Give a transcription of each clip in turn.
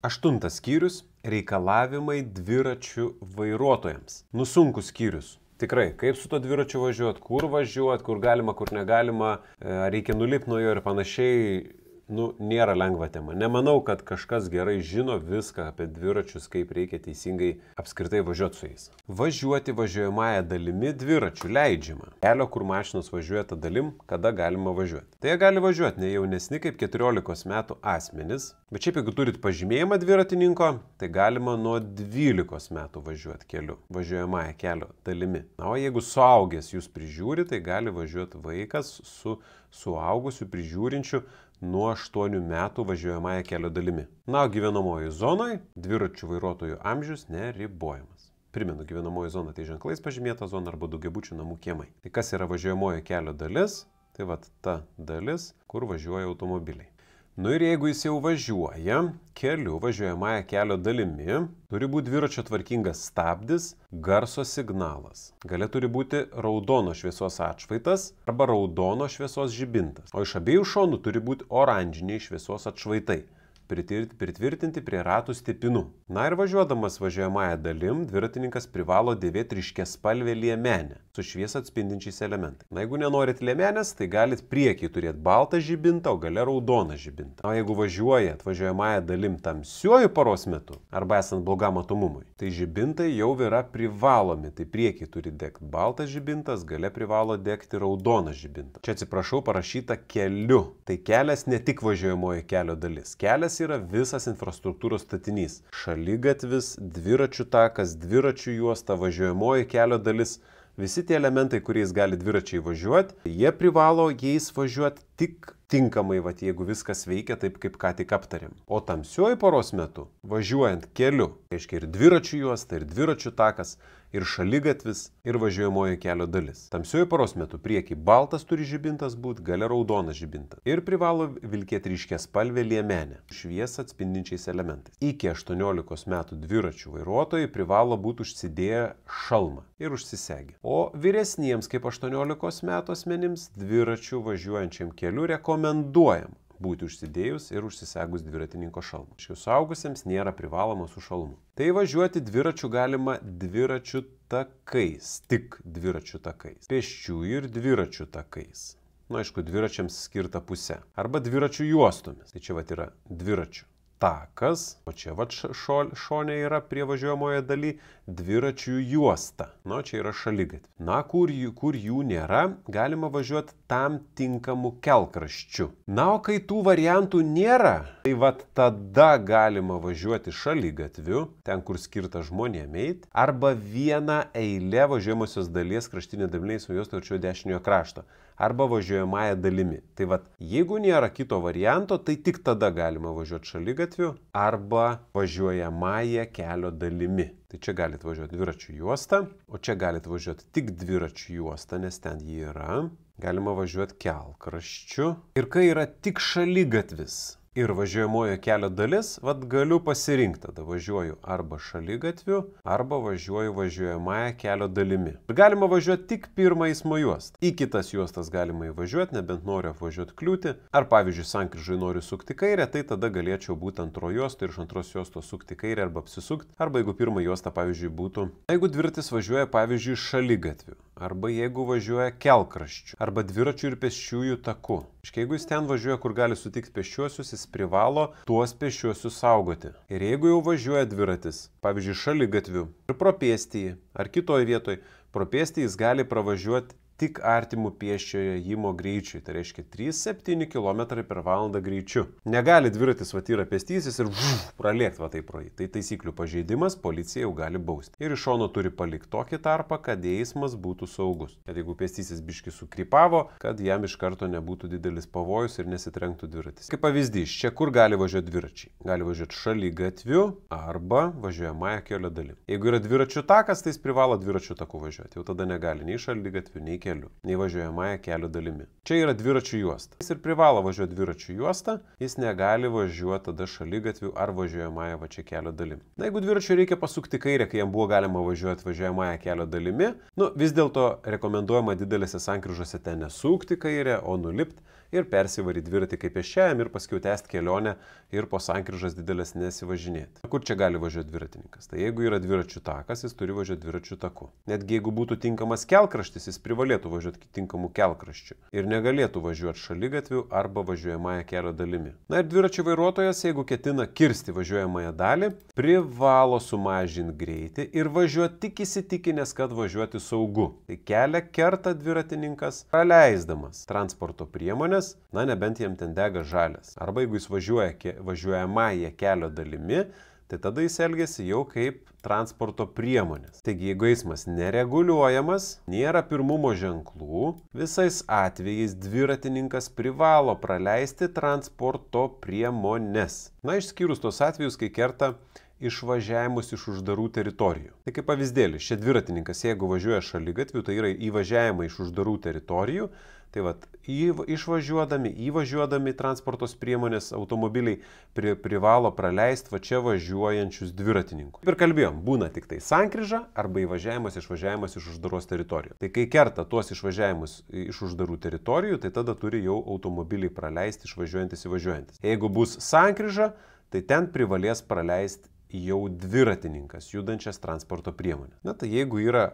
8 skyrius – reikalavimai dviračių vairuotojams. Sunkus skyrius. Tikrai, kaip su to dviračiu važiuot, kur galima, kur negalima, reikia nulipti nuo jo ir panašiai. Nėra lengva tema. Nemanau, kad kažkas gerai žino viską apie dviračius, kaip reikia teisingai apskritai važiuoti su jais. Važiuoti važiuojamąją dalimi dviračių leidžiama. Kelio, kur mašinos važiuoja tą dalim, kada galima važiuoti. Tai jie gali važiuoti ne jaunesni kaip 14 metų asmenys, bet šiaip jeigu turit pažymėjimą dviratininko, tai galima nuo 12 metų važiuoti keliu, važiuojamąją kelio dalimi. O jeigu suaugęs jūs prižiūri, tai gali važiuoti vaikas su suaugusiu prižiūrinčiu nuo 8 metų važiuojamąją kelio dalimi. O gyvenamoji zonoje dviračių vairuotojų amžius neribojamas. Primenu, gyvenamoji zona tai ženklais pažymėta zona arba daugiabučių namų kiemai. Tai kas yra važiuojamoji kelio dalis? Tai ta dalis, kur važiuoja automobiliai. Ir jeigu jis jau važiuoja keliu, važiuojamąją kelio dalimi, turi būti dviračio tvarkingas stabdis, garso signalas. Gale turi būti raudono šviesos atšvaitas arba raudono šviesos žibintas. O iš abiejų šonų turi būti oranžiniai šviesos atšvaitai, pritvirtinti prie ratų stipinų. Ir važiuodamas važiuojamąją dalim, dviratininkas privalo dėvėti ryškiaspalvę liemenę su šviesą atspindinčiais elementais. Jeigu nenorit liemenės, tai galit priekyje turėti baltą žibintą, o gale raudoną žibintą. O jeigu važiuojat važiuojamąją dalim tamsiuoju paros metu arba esant blogam matomumui, tai žibintai jau yra privalomi. Tai priekyje turi degti baltas žibintas, gale privalo degti raudonas žibintas. Čia atsiprašau parašyta keliu. Tai kelias ne tik važiuojamoji kelio dalis. Kelias yra visas infrastruktūros statinys. Šaligatvis, dviračių takas, dviračių juosta, važiuojamoji kelio dalis. Visi tie elementai, kuriais gali dviračiai važiuoti, jie privalo jais važiuoti tik tinkamai, jeigu viskas veikia taip, kaip ką tik aptarėm. O tamsiuoju paros metu, važiuojant keliu, reiškia ir dviračių juosta, ir dviračių takas, ir šaligatvis, ir važiuojamoji kelio dalis. Tamsiuoju paros metu priekį baltas turi žibintas būti, gale raudonas žibintas. Ir privalo vilkėti ryškiaspalvę liemenę, šviesą atspindinčiais elementais. Iki 18 metų dviračių vairuotojai privalo būti užsidėję šalmą ir užsisegę. O vyresniems kaip 18 metų asmenims dviračių važiuojančiam keliu rekomenduojama būti užsidėjus ir užsisegus dviratininko šalmą. Suaugusiems nėra privaloma su šalmu. Tai važiuoti dviračių galima dviračių takais, tik dviračių takais, pėsčiųjų ir dviračių takais. Aišku, dviračiams skirta pusė. Arba dviračių juostomis. Tai čia yra dviračių takas, o čia šone yra prie važiuojamoje daly dviračių juosta. Čia yra šaligatvis. Kur jų nėra, galima važiuoti tam tinkamu kelkraščiu. O kai tų variantų nėra, tai tada galima važiuoti šaligatviu, ten kur skirta žmonėm eiti, arba vieną eilę važiuojamosios dalies kraštinė daliniai su juosta arčiau dešiniojo krašto, arba važiuojamąją dalimi. Tai jeigu nėra kito varianto, tai tik tada galima važiuoti šaligatviu arba važiuojamąją kelio dalimi. Tai čia galite važiuoti dviračių juostą, o čia galite važiuoti tik dviračių juostą, nes ten jį yra. Galima važiuoti kelkraščiu. Ir kai yra tik šaligatvis ir važiuojamojo kelio dalis, galiu pasirinkti. Tada važiuoju arba šaligatviu, arba važiuoju važiuojamąją kelio dalimi. Ir galima važiuoti tik pirmą eismo juostą. Į kitas juostas galima įvažiuoti, nebent noriu apvažiuoti kliūtį. Ar pavyzdžiui, sankryžoje noriu sukti kairę, tai tada galėčiau būti antro juosto ir iš antros juostos sukti kairę arba apsisukti. Arba jeigu pirmą juostą, pavyzdžiui, būtų. Jeigu dviratis važiuoja, pavyzdžiui, šaligatviu. Arba jeigu važiuoja kelkraščiu. Arba dviračių ir pėsčiųjų taku. Jeigu jis ten važiuoja, kur gali sutikti pėsčiuosius, jis privalo tuos pėsčiuosius saugoti. Ir jeigu jau važiuoja dviratis, pavyzdžiui, šaligatviu ir pro pėstįjį, ar kitoje vietoje, pro pėstįjį jis gali pravažiuoti tik artimų pėsčiojo ėjimo greičiui. Tai reiškia 3-7 km/h greičiu. Negali dviratis yra pėstysis ir pralėkti tai pro jį. Tai taisyklių pažeidimas, policija jau gali bausti. Ir iš šono turi palikti tokį tarpą, kad eismas būtų saugus. Kad jeigu pėstysis biški sukrypavo, kad jam iš karto nebūtų didelis pavojus ir nesitrenktų dviratis. Kaip pavyzdys, čia kur gali važiuoti dviračiai? Gali važiuoti šaligatviu arba važiuojamąją kelio dalim. Jeigu yra dviračių takas, tai jis privalo dviračių taku važiuoti. Jau tada negali nei šaligatviu, nei keliu, nei važiuojamąją kelio dalimi. Čia yra dviračių juosta. Jis ir privalo važiuoti dviračių juostą, jis negali važiuoti tada šaligatviu ar važiuojamąją čia kelio dalimi. Jeigu dviračiui reikia pasukti kairę, kai jam buvo galima važiuoti važiuojamąją kelio dalimi, vis dėlto rekomenduojama didelėse sankryžose ten nesukti kairę, o nulipti ir persivaryti dviratį kaip pėsčiajam ir paskui tęsti kelionę ir po sankryžas didelės nesivažinėti. Kur čia gali važiuoti dviratininkas? Tai jeigu yra dviračių takas, jis turi važiuoti dviračių taku. Netgi jeigu būtų tinkamas kelkraštis, jis privalėtų važiuoti tinkamų kelkraščių ir negalėtų važiuoti šaligatvių arba važiuojamąją kelio dalimi. Na ir dviračių vairuotojas, jeigu ketina kirsti važiuojamąją dalį, privalo sumažinti greitį ir važiuoti tik įsitikinęs, kad važiuoti saugu. Tai kelią kerta dviratininkas praleisdamas transporto priemonės, na nebent jam ten dega žalias. Arba jeigu jis važiuoja važiuojamąją kelio dalimi, tai tada jis elgiasi jau kaip transporto priemonės. Taigi, jeigu eismas nereguliuojamas, nėra pirmumo ženklų, visais atvejais dviratininkas privalo praleisti transporto priemonės. Na, išskyrus tos atvejus, kai kerta išvažiavimus iš uždarų teritorijų. Tai kaip pavyzdėlis, šie dviratininkas, jeigu važiuoja šaligatviu, tai yra įvažiavimai iš uždarų teritorijų, tai vat, įvažiuodami transportos priemonės automobiliai privalo praleisti va čia važiuojančius dviratininkus. Ir kalbėjom, būna tik tai sankryža arba įvažiavimas, išvažiavimas iš uždaros teritorijų. Tai kai kerta tuos išvažiavimus iš uždarų teritorijų, tai tada turi jau automobiliai praleisti išvažiuojantis įvažiuojantis. Jeigu bus sankryža, tai ten privalės praleisti jau dviratininkas, judančias transporto priemonę. Na tai jeigu yra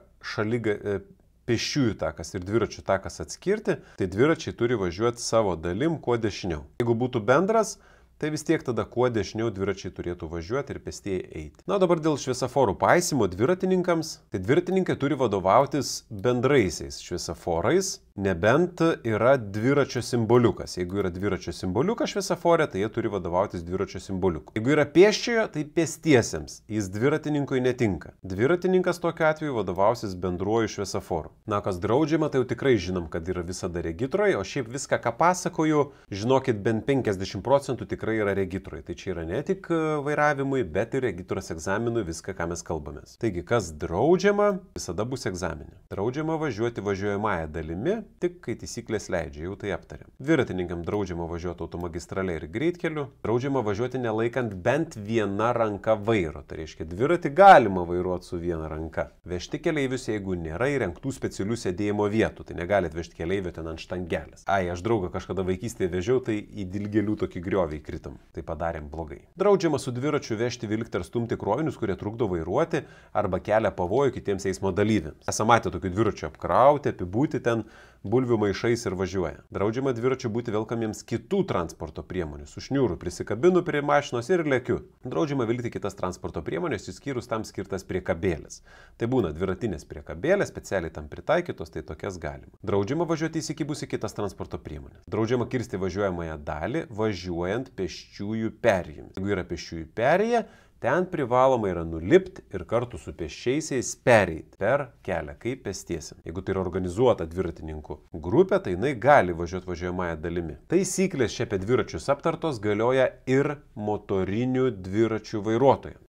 pėsčiųjų takas ir dviračių takas atskirti, tai dviračiai turi važiuoti savo dalim kuo dešiniau. Jeigu būtų bendras, tai vis tiek tada kuo dešiniau dviračiai turėtų važiuoti ir pėstieji eiti. Na dabar dėl šviesaforų paisymo dviratininkams, tai dviratininkai turi vadovautis bendraisiais šviesaforais, nebent yra dviračio simboliukas. Jeigu yra dviračio simboliukas šviesafore, tai jie turi vadovautis dviračio simboliuku. Jeigu yra pėsčiojo, tai pėstiesiems. Jis dviratininkui netinka. Dviratininkas tokiu atveju vadovausis bendruoju šviesaforu. Na, kas draudžiama, tai jau tikrai žinom, kad yra visada regitroje, o šiaip viską, ką pasakoju, žinokit, bent 50% tikrai yra regitroje. Tai čia yra ne tik vairavimui, bet ir regitros egzaminui viską, ką mes kalbamės. Taigi, kas draudžiama, visada bus egzaminė. Draudžiama važiuoti važiuojamąją dalimi, tik kai taisyklės leidžia, jau tai aptarėm. Dviratininkam draudžiama važiuoti automagistrale ir greitkeliu, draudžiama važiuoti nelaikant bent viena ranka vairo. Tai reiškia, dviratį galima vairuoti su viena ranka. Vežti keleivius, jeigu nėra įrengtų specialių sėdėjimo vietų, tai negalit vežti keleivio ten ant štangelės. Ai, aš draugą kažkada vaikystėje vežiau, tai į dilgėlių tokį griovį kritam. Tai padarėm blogai. Draudžiama su dviračiu vežti, vilkti ar stumti krovinius, kurie trukdo vairuoti arba kelia pavojų kitiems eismo dalyviams. Esame matę tokių dviračių apkrauti, apibūti ten bulvių maišais ir važiuoja. Draudžiama dviračiu būti velkamiems kitų transporto priemonių. Su šniūru prisikabinu prie mašinos ir lėkiu. Draudžiama vilkti kitas transporto priemonės, išskyrus tam skirtas priekabėlės. Tai būna dviratinės priekabėlės, specialiai tam pritaikytos, tai tokias galima. Draudžiama važiuoti įsikibus į kitas transporto priemonės. Draudžiama kirsti važiuojamąją dalį, važiuojant pėsčiųjų perėjomis. Jeigu yra pėsčiųjų perėja, ten privaloma yra nulipti ir kartu su pėsčiaisiais pereiti per kelią, kaip pėstiesiam. Jeigu tai yra organizuota dviratininkų grupė, tai jinai gali važiuoti važiuojamąją dalimi. Taisyklės čia apie dviračius aptartos galioja ir motorinių dviračių vairuotojams.